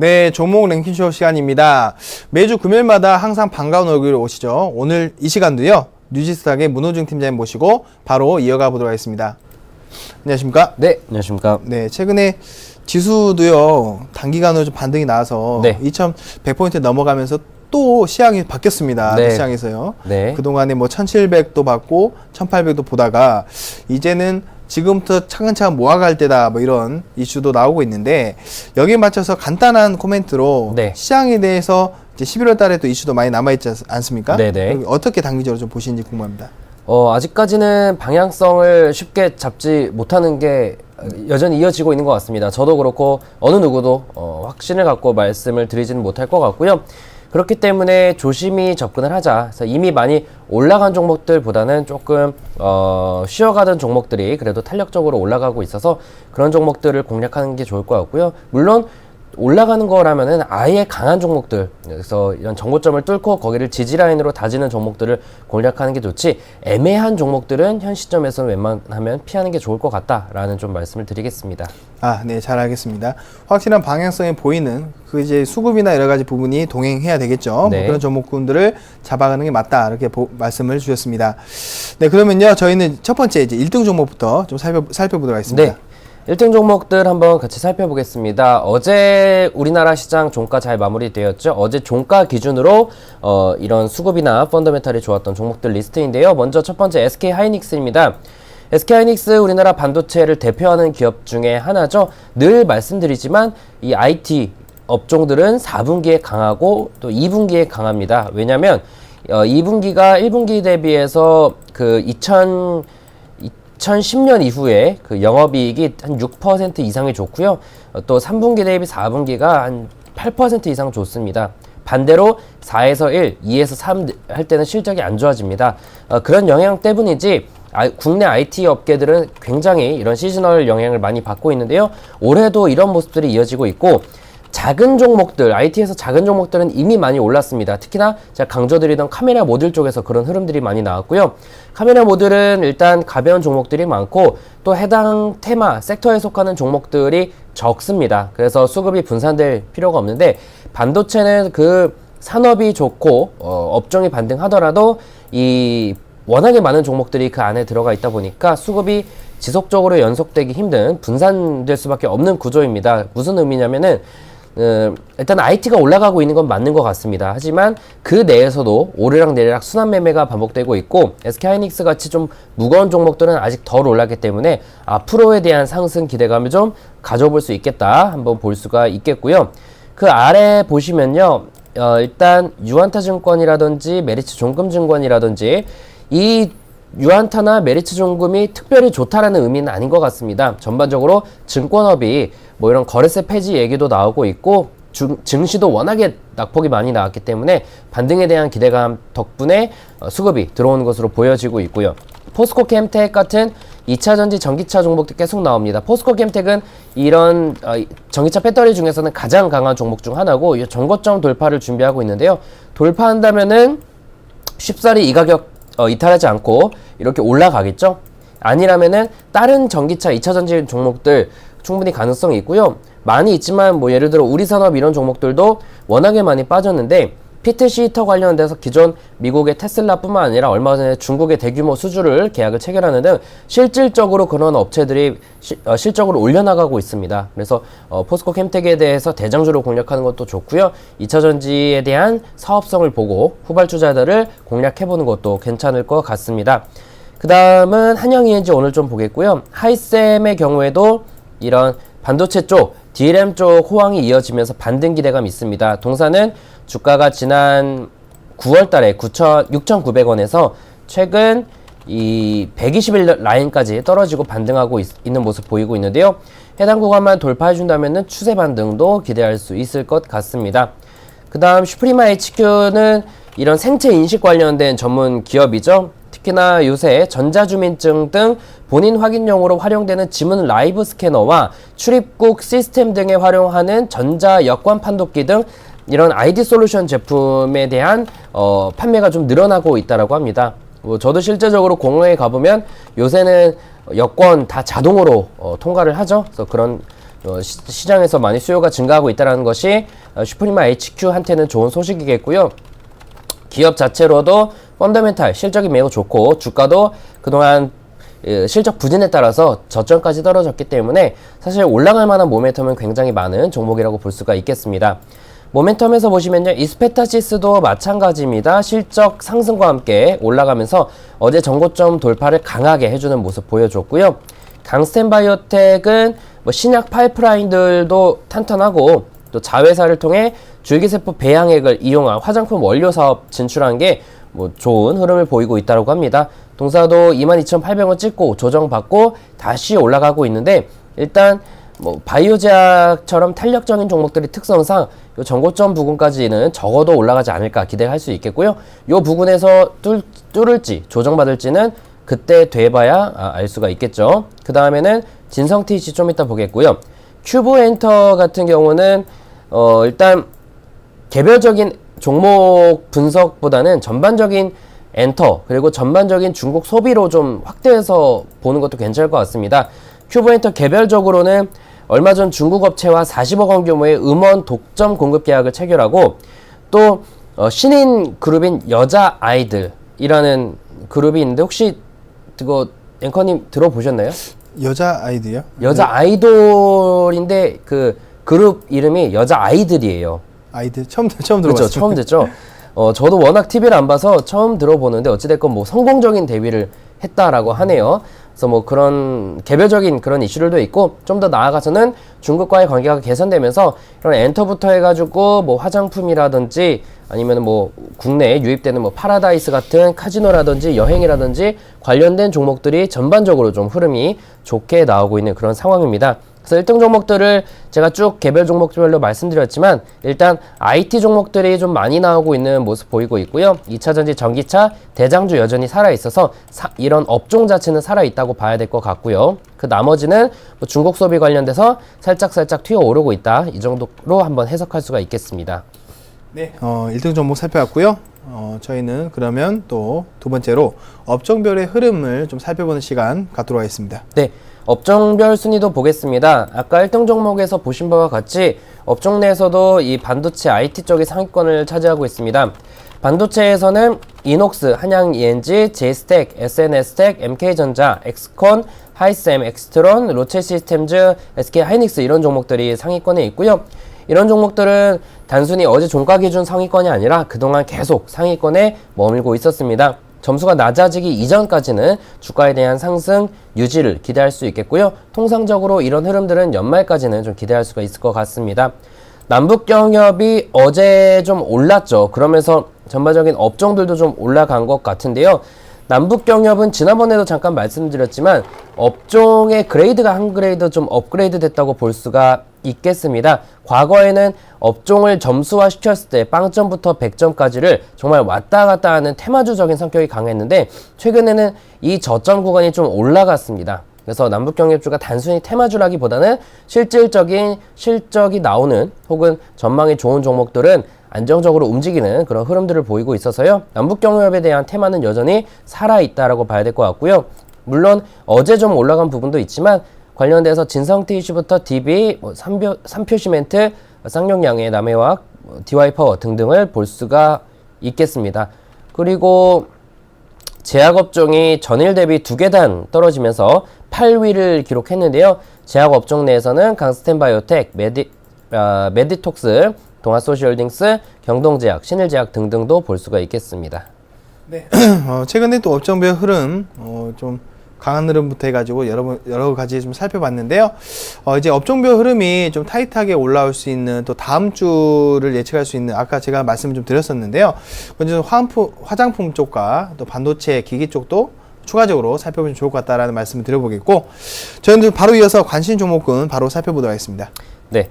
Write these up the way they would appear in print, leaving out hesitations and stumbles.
네, 종목 랭킹쇼 시간입니다. 매주 금요일마다 항상 반가운 얼굴로 오시죠. 오늘 이 시간도요, 뉴지스탁의 문호중 팀장님 모시고 바로 이어가 보도록 하겠습니다. 안녕하십니까? 네, 안녕하십니까? 네, 최근에 지수도요, 단기간으로 좀 반등이 나와서 2100포인트 넘어가면서 또 시향이 바뀌었습니다. 네. 시향에서요. 네. 그동안에 뭐 1700도 받고 1800도 보다가 이제는 지금부터 차근차근 모아갈 때다, 뭐 이런 이슈도 나오고 있는데, 여기에 맞춰서 간단한 코멘트로 시장에 대해서 이제 11월 달에 또 이슈도 많이 남아있지 않습니까? 네네. 어떻게 단기적으로 좀 보시는지 궁금합니다. 아직까지는 방향성을 쉽게 잡지 못하는 게 여전히 이어지고 있는 것 같습니다. 저도 그렇고 어느 누구도 확신을 갖고 말씀을 드리지는 못할 것 같고요. 그렇기 때문에 조심히 접근을 하자. 그래서 이미 많이 올라간 종목들보다는 조금 쉬어가던 종목들이 그래도 탄력적으로 올라가고 있어서 그런 종목들을 공략하는 게 좋을 것 같고요. 물론 올라가는 거라면은 아예 강한 종목들, 그래서 이런 정고점을 뚫고 거기를 지지라인으로 다지는 종목들을 공략하는 게 좋지, 애매한 종목들은 현 시점에서는 웬만하면 피하는 게 좋을 것 같다라는 좀 말씀을 드리겠습니다. 네, 잘 알겠습니다. 확실한 방향성이 보이는 그 이제 수급이나 여러 가지 부분이 동행해야 되겠죠. 네. 뭐 그런 종목군들을 잡아가는 게 맞다, 이렇게 말씀을 주셨습니다. 네, 그러면요, 저희는 첫 번째 이제 1등 종목부터 좀 살펴보도록 하겠습니다. 네. 1등 종목들 한번 같이 살펴보겠습니다. 어제 우리나라 시장 종가 잘 마무리되었죠. 어제 종가 기준으로 이런 수급이나 펀더멘탈이 좋았던 종목들 리스트인데요. 먼저 첫 번째 SK하이닉스입니다. SK하이닉스 우리나라 반도체를 대표하는 기업 중에 하나죠. 늘 말씀드리지만 이 IT 업종들은 4분기에 강하고 또 2분기에 강합니다. 왜냐면 2분기가 1분기 대비해서 그 2010년 이후에 그 영업이익이 한 6% 이상이 좋고요. 또 3분기 대비 4분기가 한 8% 이상 좋습니다. 반대로 4에서 1, 2에서 3 할 때는 실적이 안 좋아집니다. 그런 영향 때문이지 국내 IT 업계들은 굉장히 이런 시즈널 영향을 많이 받고 있는데요. 올해도 이런 모습들이 이어지고 있고, 작은 종목들, IT에서 작은 종목들은 이미 많이 올랐습니다. 특히나 제가 강조드리던 카메라 모듈 쪽에서 그런 흐름들이 많이 나왔고요. 카메라 모듈은 일단 가벼운 종목들이 많고 또 해당 테마, 섹터에 속하는 종목들이 적습니다. 그래서 수급이 분산될 필요가 없는데, 반도체는 그 산업이 좋고 업종이 반등하더라도 이 워낙에 많은 종목들이 그 안에 들어가 있다 보니까 수급이 지속적으로 연속되기 힘든, 분산될 수밖에 없는 구조입니다. 무슨 의미냐면은 일단 IT가 올라가고 있는 건 맞는 것 같습니다. 하지만 그 내에서도 오르락내리락 순환 매매가 반복되고 있고, SK하이닉스 같이 좀 무거운 종목들은 아직 덜 올랐기 때문에 앞으로에 대한 상승 기대감을 좀 가져볼 수 있겠다, 한번 볼 수가 있겠고요. 그 아래 보시면요, 일단 유한타증권이라든지 메리츠종금증권이라든지, 이 유한타나 메리츠종금이 특별히 좋다라는 의미는 아닌 것 같습니다. 전반적으로 증권업이 뭐 이런 거래세 폐지 얘기도 나오고 있고, 증시도 워낙에 낙폭이 많이 나왔기 때문에 반등에 대한 기대감 덕분에 수급이 들어오는 것으로 보여지고 있고요. 포스코캠텍 같은 2차전지 전기차 종목도 계속 나옵니다. 포스코캠텍은 이런 전기차 배터리 중에서는 가장 강한 종목 중 하나고, 이 정고점 돌파를 준비하고 있는데요. 돌파한다면은 쉽사리 이 가격 이탈하지 않고 이렇게 올라가겠죠? 아니라면은 다른 전기차 2차전지 종목들 충분히 가능성이 있고요. 많이 있지만 뭐 예를 들어 우리산업 이런 종목들도 워낙에 많이 빠졌는데, PTC 히터 관련돼서 기존 미국의 테슬라뿐만 아니라 얼마 전에 중국의 대규모 수주를 계약을 체결하는 등 실질적으로 그런 업체들이 실적으로 올려나가고 있습니다. 그래서 포스코캠텍에 대해서 대장주로 공략하는 것도 좋고요. 2차전지에 대한 사업성을 보고 후발주자들을 공략해보는 것도 괜찮을 것 같습니다. 그 다음은 한영ENG 오늘 좀 보겠고요. 하이셈의 경우에도 이런 반도체 쪽, DRAM 쪽 호황이 이어지면서 반등 기대감이 있습니다. 동사는 주가가 지난 9월 달에 6,900원에서 최근 이 120일 라인까지 떨어지고 반등하고 있는 모습 보이고 있는데요. 해당 구간만 돌파해준다면 추세 반등도 기대할 수 있을 것 같습니다. 그 다음 슈프리마 HQ는 이런 생체 인식 관련된 전문 기업이죠. 특히나 요새 전자주민증 등 본인 확인용으로 활용되는 지문 라이브 스캐너와 출입국 시스템 등에 활용하는 전자 여권 판독기 등 이런 ID 솔루션 제품에 대한 판매가 좀 늘어나고 있다라고 합니다. 저도 실제적으로 공항에 가보면 요새는 여권 다 자동으로 통과를 하죠. 그래서 그런 시장에서 많이 수요가 증가하고 있다는 것이 슈프리마 HQ한테는 좋은 소식이겠고요. 기업 자체로도 펀더멘탈 실적이 매우 좋고 주가도 그동안 실적 부진에 따라서 저점까지 떨어졌기 때문에 사실 올라갈 만한 모멘텀은 굉장히 많은 종목이라고 볼 수가 있겠습니다. 모멘텀에서 보시면요, 이스페타시스도 마찬가지입니다. 실적 상승과 함께 올라가면서 어제 전고점 돌파를 강하게 해주는 모습 보여줬고요. 강스텐바이오텍은 뭐 신약 파이프라인들도 탄탄하고 또 자회사를 통해 줄기세포 배양액을 이용한 화장품 원료 사업 진출한 게 뭐 좋은 흐름을 보이고 있다고 합니다. 동사도 22,800원 찍고 조정받고 다시 올라가고 있는데, 일단 뭐 바이오제약처럼 탄력적인 종목들의 특성상 요 전고점 부근까지는 적어도 올라가지 않을까 기대할 수 있겠고요. 요 부근에서 뚫을지 조정받을지는 그때 돼봐야 알 수가 있겠죠. 그 다음에는 진성TC 좀 이따 보겠고요. 큐브엔터 같은 경우는 일단 개별적인 종목 분석보다는 전반적인 엔터 그리고 전반적인 중국 소비로 좀 확대해서 보는 것도 괜찮을 것 같습니다. 큐브엔터 개별적으로는 얼마 전 중국 업체와 40억 원 규모의 음원 독점 공급 계약을 체결하고, 또 신인 그룹인 여자 아이들이라는 그룹이 있는데 혹시 그거 앵커님 들어보셨나요? 여자 아이들이요? 여자 아이돌인데 그 그룹 이름이 여자 아이들이에요. 아이들 처음 들어봤어요. 그렇죠, 처음 듣죠. 저도 워낙 TV를 안 봐서 처음 들어보는데 어찌됐건 뭐 성공적인 데뷔를 했다라고 하네요. 그래서 뭐 그런 개별적인 그런 이슈들도 있고, 좀 더 나아가서는 중국과의 관계가 개선되면서 이런 엔터부터 해가지고 뭐 화장품이라든지 아니면 뭐 국내에 유입되는 뭐 파라다이스 같은 카지노라든지 여행이라든지 관련된 종목들이 전반적으로 좀 흐름이 좋게 나오고 있는 그런 상황입니다. 그래서 1등 종목들을 제가 쭉 개별 종목별로 말씀드렸지만, 일단 IT 종목들이 좀 많이 나오고 있는 모습 보이고 있고요. 2차전지, 전기차, 대장주 여전히 살아있어서 이런 업종 자체는 살아있다고 봐야 될 것 같고요. 그 나머지는 뭐 중국 소비 관련돼서 살짝 튀어오르고 있다, 이 정도로 한번 해석할 수가 있겠습니다. 네, 1등 종목 살펴봤고요. 저희는 그러면 또 두 번째로 업종별의 흐름을 좀 살펴보는 시간 갖도록 하겠습니다. 네, 업종별 순위도 보겠습니다. 아까 1등 종목에서 보신 바와 같이 업종 내에서도 이 반도체 IT 쪽이 상위권을 차지하고 있습니다. 반도체에서는 이녹스, 한양 ENG, 제이스텍, SNS텍, MK전자, 엑스콘, 하이셈, 엑스트론, 로체 시스템즈, SK 하이닉스 이런 종목들이 상위권에 있고요. 이런 종목들은 단순히 어제 종가 기준 상위권이 아니라 그동안 계속 상위권에 머물고 있었습니다. 점수가 낮아지기 이전까지는 주가에 대한 상승 유지를 기대할 수 있겠고요. 통상적으로 이런 흐름들은 연말까지는 좀 기대할 수가 있을 것 같습니다. 남북경협이 어제 좀 올랐죠. 그러면서 전반적인 업종들도 좀 올라간 것 같은데요. 남북경협은 지난번에도 잠깐 말씀드렸지만 업종의 그레이드가 한 그레이드 좀 업그레이드 됐다고 볼 수가 있겠습니다. 과거에는 업종을 점수화 시켰을 때 빵점부터 100점까지를 정말 왔다 갔다 하는 테마주적인 성격이 강했는데, 최근에는 이 저점 구간이 좀 올라갔습니다. 그래서 남북경협주가 단순히 테마주라기보다는 실질적인 실적이 나오는 혹은 전망이 좋은 종목들은 안정적으로 움직이는 그런 흐름들을 보이고 있어서요. 남북경협에 대한 테마는 여전히 살아있다라고 봐야 될 것 같고요. 물론 어제 좀 올라간 부분도 있지만 관련돼서 진성TC부터 DB, 삼표시멘트, 쌍용양해, 남해화학, DY파워 등등을 볼 수가 있겠습니다. 그리고 제약업종이 전일 대비 2계단 떨어지면서 8위를 기록했는데요. 제약업종 내에서는 강스텐바이오텍, 메디톡스, 동아소시홀딩스, 경동제약, 신일제약 등등도 볼 수가 있겠습니다. 네. 최근에 또 업종별 흐름 좀 강한 흐름부터 해가지고 여러 가지 좀 살펴봤는데요. 이제 업종별 흐름이 좀 타이트하게 올라올 수 있는 또 다음 주를 예측할 수 있는, 아까 제가 말씀을 좀 드렸었는데요. 먼저 화장품 쪽과 또 반도체 기기 쪽도 추가적으로 살펴보면 좋을 것 같다라는 말씀을 드려보겠고, 저희는 바로 이어서 관심 종목군 바로 살펴보도록 하겠습니다. 네.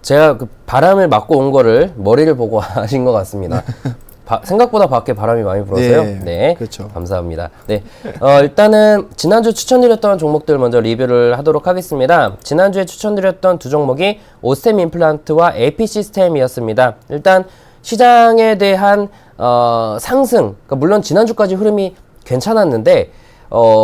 제가 그 바람을 맞고 온 거를 머리를 보고 하신 것 같습니다. 생각보다 밖에 바람이 많이 불어서요. 네. 그렇죠. 감사합니다. 네. 일단은 지난주 추천드렸던 종목들 먼저 리뷰를 하도록 하겠습니다. 지난주에 추천드렸던 두 종목이 오스템 임플란트와 AP 시스템이었습니다. 일단 시장에 대한 상승, 그러니까 물론 지난주까지 흐름이 괜찮았는데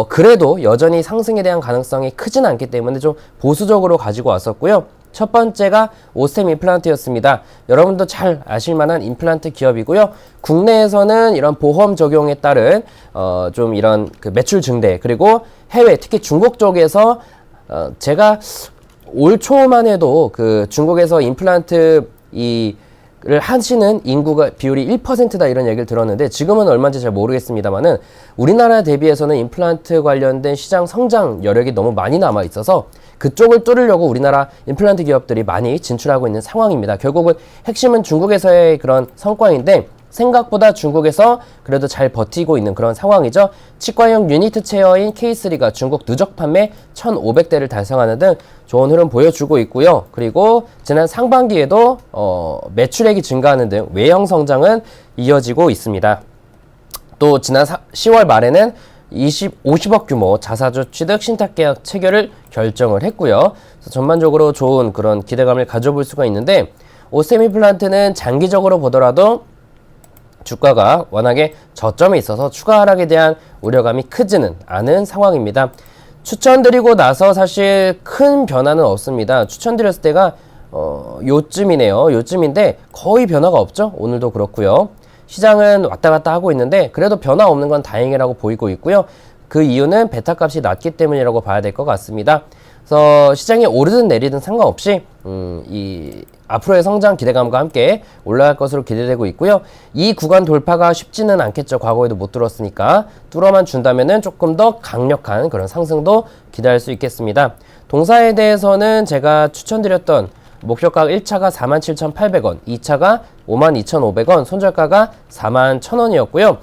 그래도 여전히 상승에 대한 가능성이 크진 않기 때문에 좀 보수적으로 가지고 왔었고요. 첫 번째가 오스템 임플란트였습니다. 여러분도 잘 아실 만한 임플란트 기업이고요. 국내에서는 이런 보험 적용에 따른 좀 이런 그 매출 증대, 그리고 해외 특히 중국 쪽에서 제가 올 초만 해도 그 중국에서 임플란트 를 하시는 인구가 비율이 1%다 이런 얘기를 들었는데 지금은 얼마인지 잘 모르겠습니다만은 우리나라 대비해서는 임플란트 관련된 시장 성장 여력이 너무 많이 남아 있어서 그쪽을 뚫으려고 우리나라 임플란트 기업들이 많이 진출하고 있는 상황입니다. 결국은 핵심은 중국에서의 그런 성과인데 생각보다 중국에서 그래도 잘 버티고 있는 그런 상황이죠. 치과용 유니트 체어인 K3가 중국 누적 판매 1,500대를 달성하는 등 좋은 흐름 보여주고 있고요. 그리고 지난 상반기에도 매출액이 증가하는 등 외형 성장은 이어지고 있습니다. 또 지난 10월 말에는 50억 규모 자사주 취득 신탁계약 체결을 결정을 했고요. 그래서 전반적으로 좋은 그런 기대감을 가져볼 수가 있는데 오스템 임플란트는 장기적으로 보더라도 주가가 워낙에 저점에 있어서 추가 하락에 대한 우려감이 크지는 않은 상황입니다. 추천드리고 나서 사실 큰 변화는 없습니다. 추천드렸을 때가 요쯤이네요. 요쯤인데 거의 변화가 없죠. 오늘도 그렇고요. 시장은 왔다 갔다 하고 있는데 그래도 변화 없는 건 다행이라고 보이고 있고요. 그 이유는 베타 값이 낮기 때문이라고 봐야 될 것 같습니다. 그래서 시장이 오르든 내리든 상관없이 이 앞으로의 성장 기대감과 함께 올라갈 것으로 기대되고 있고요. 이 구간 돌파가 쉽지는 않겠죠. 과거에도 못 뚫었으니까 뚫어만 준다면은 조금 더 강력한 그런 상승도 기대할 수 있겠습니다. 동사에 대해서는 제가 추천드렸던 목표가 1차가 47,800원, 2차가 52,500원, 손절가가 41,000원이었고요.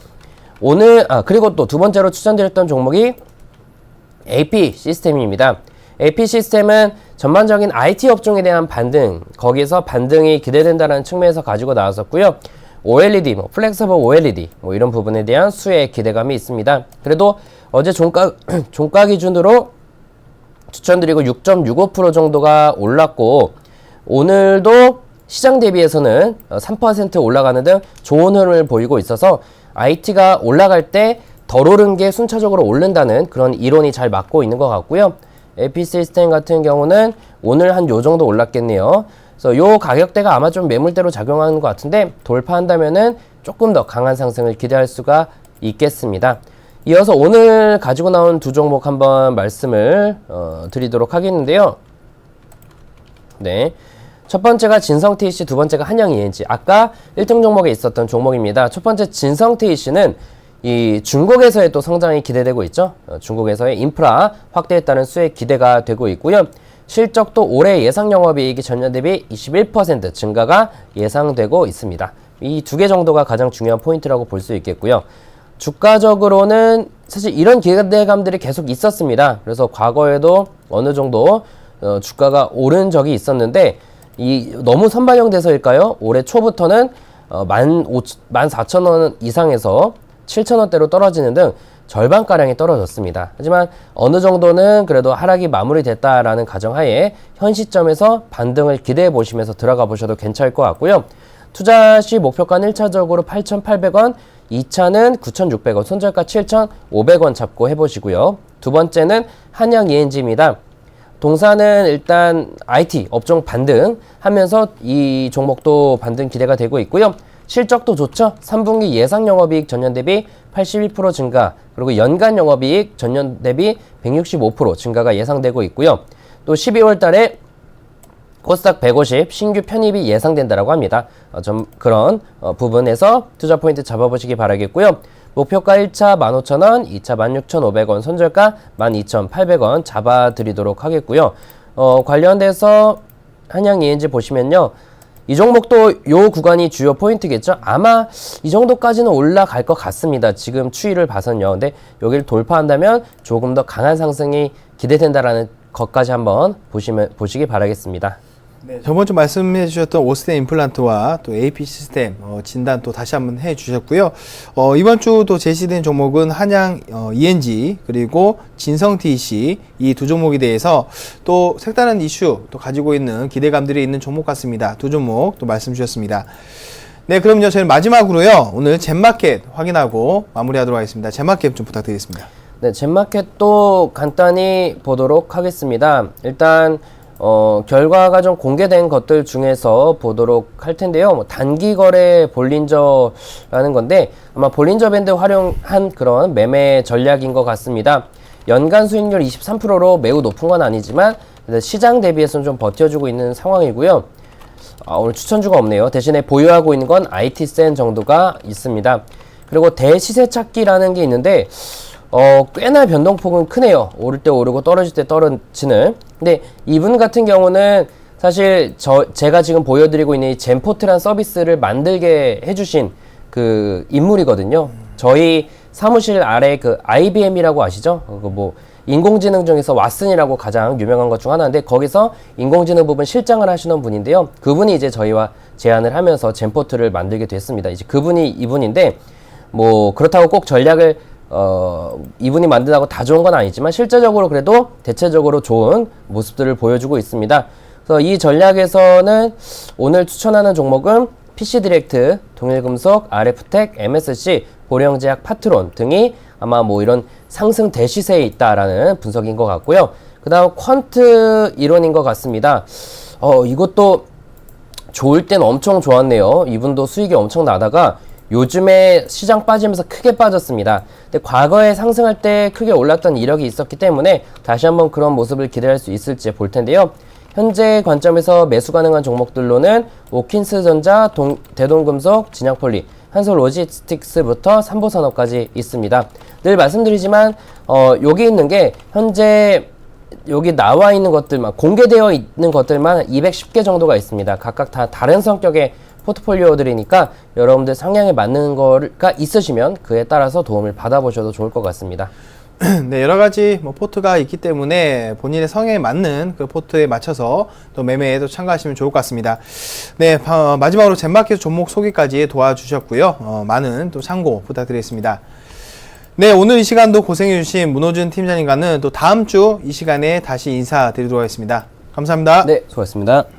오늘 그리고 또 두 번째로 추천드렸던 종목이 AP 시스템입니다. AP 시스템은 전반적인 IT 업종에 대한 반등, 거기서 반등이 기대된다는 측면에서 가지고 나왔었고요. OLED, 플렉서블 OLED, 이런 부분에 대한 수혜 기대감이 있습니다. 그래도 어제 종가 기준으로 추천드리고 6.65% 정도가 올랐고, 오늘도 시장 대비해서는 3% 올라가는 등 좋은 흐름을 보이고 있어서 IT가 올라갈 때 덜 오른 게 순차적으로 오른다는 그런 이론이 잘 맞고 있는 것 같고요. AP 시스템 같은 경우는 오늘 한 요 정도 올랐겠네요. 그래서 요 가격대가 아마 좀 매물대로 작용하는 것 같은데 돌파한다면은 조금 더 강한 상승을 기대할 수가 있겠습니다. 이어서 오늘 가지고 나온 두 종목 한번 말씀을 드리도록 하겠는데요. 네. 첫 번째가 진성TEC, 두 번째가 한양ENG. 아까 1등 종목에 있었던 종목입니다. 첫 번째 진성TEC는 이 중국에서의 또 성장이 기대되고 있죠. 중국에서의 인프라 확대에 따른 수익 기대가 되고 있고요. 실적도 올해 예상 영업이익이 전년 대비 21% 증가가 예상되고 있습니다. 이 두 개 정도가 가장 중요한 포인트라고 볼 수 있겠고요. 주가적으로는 사실 이런 기대감들이 계속 있었습니다. 그래서 과거에도 어느 정도 주가가 오른 적이 있었는데 너무 선반영돼서일까요? 올해 초부터는 14,000원 이상에서 7,000원대로 떨어지는 등 절반가량이 떨어졌습니다. 하지만 어느 정도는 그래도 하락이 마무리됐다라는 가정하에 현 시점에서 반등을 기대해 보시면서 들어가 보셔도 괜찮을 것 같고요. 투자 시 목표가는 1차적으로 8,800원, 2차는 9,600원, 손절가 7,500원 잡고 해보시고요. 두 번째는 한양ENG입니다. 동사는 일단 IT 업종 반등하면서 이 종목도 반등 기대가 되고 있고요. 실적도 좋죠. 3분기 예상 영업이익 전년 대비 81% 증가, 그리고 연간 영업이익 전년 대비 165% 증가가 예상되고 있고요. 또 12월 달에 코스닥 150 신규 편입이 예상된다라고 합니다. 그런 부분에서 투자 포인트 잡아보시기 바라겠고요. 목표가 1차 15,000원, 2차 16,500원, 손절가 12,800원 잡아드리도록 하겠고요. 관련돼서 한양ENG 보시면요. 이 종목도 요 구간이 주요 포인트겠죠. 아마 이 정도까지는 올라갈 것 같습니다. 지금 추이를 봐선요. 근데 여기를 돌파한다면 조금 더 강한 상승이 기대된다라는 것까지 한번 보시기 바라겠습니다. 네, 저번 주 말씀해 주셨던 오스템 임플란트와 또 AP 시스템 진단 또 다시 한번 해 주셨고요. 이번 주 또 제시된 종목은 한양 ENG 그리고 진성TEC 이 두 종목에 대해서 또 색다른 이슈 또 가지고 있는 기대감들이 있는 종목 같습니다. 두 종목 또 말씀 주셨습니다. 네, 그럼요. 저희는 마지막으로요. 오늘 잼마켓 확인하고 마무리하도록 하겠습니다. 잼마켓 좀 부탁드리겠습니다. 네, 젠마켓도 간단히 보도록 하겠습니다. 일단 결과가 좀 공개된 것들 중에서 보도록 할 텐데요. 뭐 단기 거래 볼린저라는 건데 아마 볼린저 밴드 활용한 그런 매매 전략인 것 같습니다. 연간 수익률 23%로 매우 높은 건 아니지만 시장 대비해서는 좀 버텨주고 있는 상황이고요. 오늘 추천주가 없네요. 대신에 보유하고 있는 건 IT센 정도가 있습니다. 그리고 대시세 찾기라는 게 있는데 꽤나 변동폭은 크네요. 오를 때 오르고 떨어질 때 떨어지는. 근데 이분 같은 경우는 사실 제가 지금 보여드리고 있는 이 젠포트란 서비스를 만들게 해주신 그 인물이거든요. 저희 사무실 아래 그 IBM이라고 아시죠? 뭐 인공지능 중에서 왓슨이라고 가장 유명한 것 중 하나인데 거기서 인공지능 부분 실장을 하시는 분인데요. 그분이 이제 저희와 제안을 하면서 젠포트를 만들게 됐습니다. 이제 그분이 이분인데 뭐 그렇다고 꼭 전략을 이분이 만든다고 다 좋은 건 아니지만 실제적으로 그래도 대체적으로 좋은 모습들을 보여주고 있습니다. 그래서 이 전략에서는 오늘 추천하는 종목은 PC디렉트, 동일금속, RF텍, MSC, 보령제약, 파트론 등이 아마 뭐 이런 상승 대시세에 있다라는 분석인 것 같고요. 그 다음 퀀트 이론인 것 같습니다. 이것도 좋을 땐 엄청 좋았네요. 이분도 수익이 엄청 나다가 요즘에 시장 빠지면서 크게 빠졌습니다. 근데 과거에 상승할 때 크게 올랐던 이력이 있었기 때문에 다시 한번 그런 모습을 기대할 수 있을지 볼 텐데요. 현재 관점에서 매수 가능한 종목들로는 오킨스전자, 대동금속, 진양폴리, 한솔로지스틱스부터 삼보산업까지 있습니다. 늘 말씀드리지만 여기 있는 게 현재 여기 나와 있는 것들만 공개되어 있는 것들만 210개 정도가 있습니다. 각각 다 다른 성격의 포트폴리오들이니까 여러분들 상향에 맞는 거가 있으시면 그에 따라서 도움을 받아보셔도 좋을 것 같습니다. 네, 여러 가지 뭐 포트가 있기 때문에 본인의 성향에 맞는 그 포트에 맞춰서 또 매매에도 참가하시면 좋을 것 같습니다. 네, 마지막으로 젠마켓 종목 소개까지 도와주셨고요. 많은 또 참고 부탁드리겠습니다. 네, 오늘 이 시간도 고생해주신 문호준 팀장님과는 또 다음 주 이 시간에 다시 인사드리도록 하겠습니다. 감사합니다. 네, 수고하셨습니다.